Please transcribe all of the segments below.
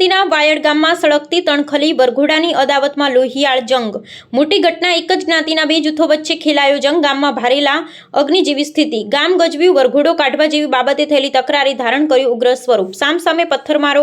સોલંકીના વાયડ ગામમાં સળગતી તણખલી વરઘોડાની અદાવતમાં લોહિયાળ જંગ। મોટી ઘટના। એક જ જ્ઞાતિના બે જૂથો વચ્ચે ખેલાયો જંગ। ગામમાં ભારેલા અગ્નિ જેવી સ્થિતિ। ગામ ગજવ્યું। વરઘોડો કાઢવા જેવી બાબતે થયેલી તકરારે ધારણ કર્યું ઉગ્ર સ્વરૂપ। સામસામે પથ્થરમારો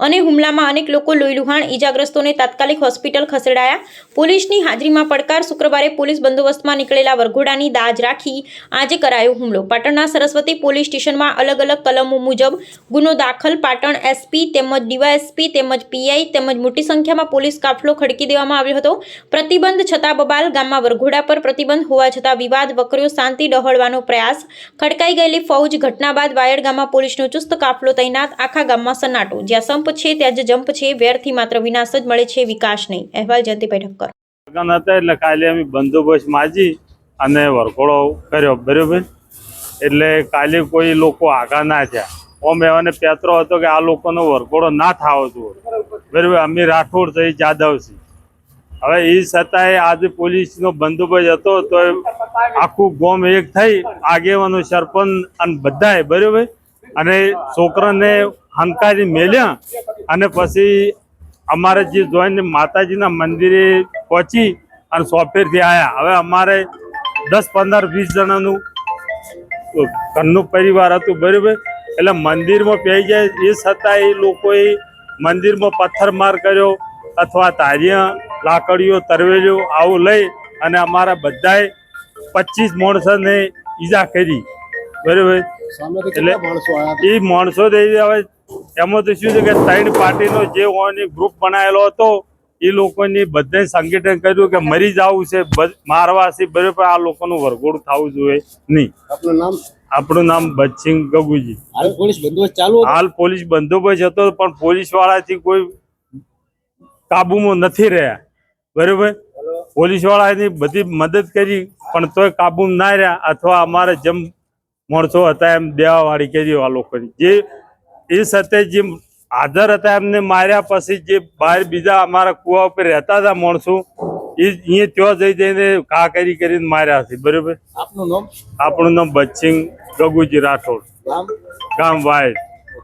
અને હુમલામાં અનેક લોકો લોહીલુહાણ। ઈજાગ્રસ્તોને તાત્કાલિક હોસ્પિટલ ખસેડાયા। પોલીસની હાજરીમાં પડકાર। શુક્રવારે પોલીસ બંદોબસ્તમાં નીકળેલા વરઘોડાની દાજ રાખી આજે કરાયો હુમલો। પાટણના સરસ્વતી પોલીસ સ્ટેશનમાં અલગ અલગ કલમો મુજબ ગુનો દાખલ। પાટણ એસપી તેમજ ડીવાયએસપી તેમજ પીઆઈ તેમજ મોટી સંખ્યામાં પોલીસ કાફલો ખડકી દેવામાં આવ્યો હતો। પ્રતિબંધ છતાં બબાલ। ગામમાં વરઘોડા પર પ્રતિબંધ હોવા છતાં વિવાદ વકર્યો। શાંતિ ડહોળવાનો પ્રયાસ। ખડકાઈ ગયેલી ફૌજ। ઘટના બાદ વાયડ ગામમાં પોલીસનો ચુસ્ત કાફલો તૈનાત। આખા ગામમાં સન્નાટો। જ્યાં સંપ છે ત્યાં જ જંપ છે। વેરથી માત્ર વિનાશ જ મળે છે, વિકાસ નહીં। અહેવાલ જયંતિભાઈ ઠક્કર। એટલે કાલે અમે બંદોબસ્ત માજી અને વરઘોડો કર્યો, બરોબર। એટલે કાલે કોઈ લોકો આગા ના થયા। ઓમ એવાને પેતરો હતો કે આ લોકોનો વરઘોડો ના થવો જોઈએ, બરોબર। અમે રાઠોડ થઈ, જાદવ છીએ। હવે એ છતાંય આજે પોલીસનો બંદોબસ્ત હતો તો આખું ગામ એક થઈ, આગેવાનો, સરપંચ અને બધાએ, બરોબર। અને છોકરાને હંકારી મેલ્યા અને પછી અમારે જે જોઈને માતાજીના મંદિરે પહોંચી અને સોફેરથી આવ્યા। હવે અમારે 10, 15, 20 જણાનું ઘરનું પરિવાર હતું, બરોબર। એટલે મંદિરમાં પહી જાય એ છતાં એ લોકોએ મંદિરમાં પથ્થરમાર કર્યો અથવા તારિયા, લાકડીઓ, તરવેલીઓ આવું લઈ અને અમારા બધાએ 25 માણસોને ઈજા કરી, બરોબર। એટલે એ માણસો હવે એમાં તો શું છે કે 3 પાર્ટીનો જે હોય ગ્રુપ બનાવેલો હતો એ લોકોની બધાએ સંગઠન કર્યું કે મરી જવું છે, મારવા છે, બરોબર। આ લોકોનું વરઘોડું થવું જોઈએ નહીં। આપણું નામ બચસિંહ ગગુજી। હાલ પોલીસ બંદોબસ્ત ચાલુ? હાલ પોલીસ બંદોબસ્ત હતો પણ પોલીસ વાળાથી કોઈ કાબુમાં નથી રહ્યા, બરોબર। પોલીસ વાળાની બધી મદદ કરી પણ તોય કાબુમાં ના રહ્યા અથવા અમારે જેમ માણસો હતા એમ દેવાવાળી કરી આ લોકોની। જે એ સાથે જે હાજર હતા એમને માર્યા। પછી જે બહાર બીજા અમારા કુવા ઉપર રહેતા હતા માણસો એ અહીંયા ત્યાં જઈને ઘા કરીને માર્યા છે, બરોબર। આપનું નામ? આપણું નામ બચસિંહ ગગુજી રાઠોડ, ગામ વાયડ।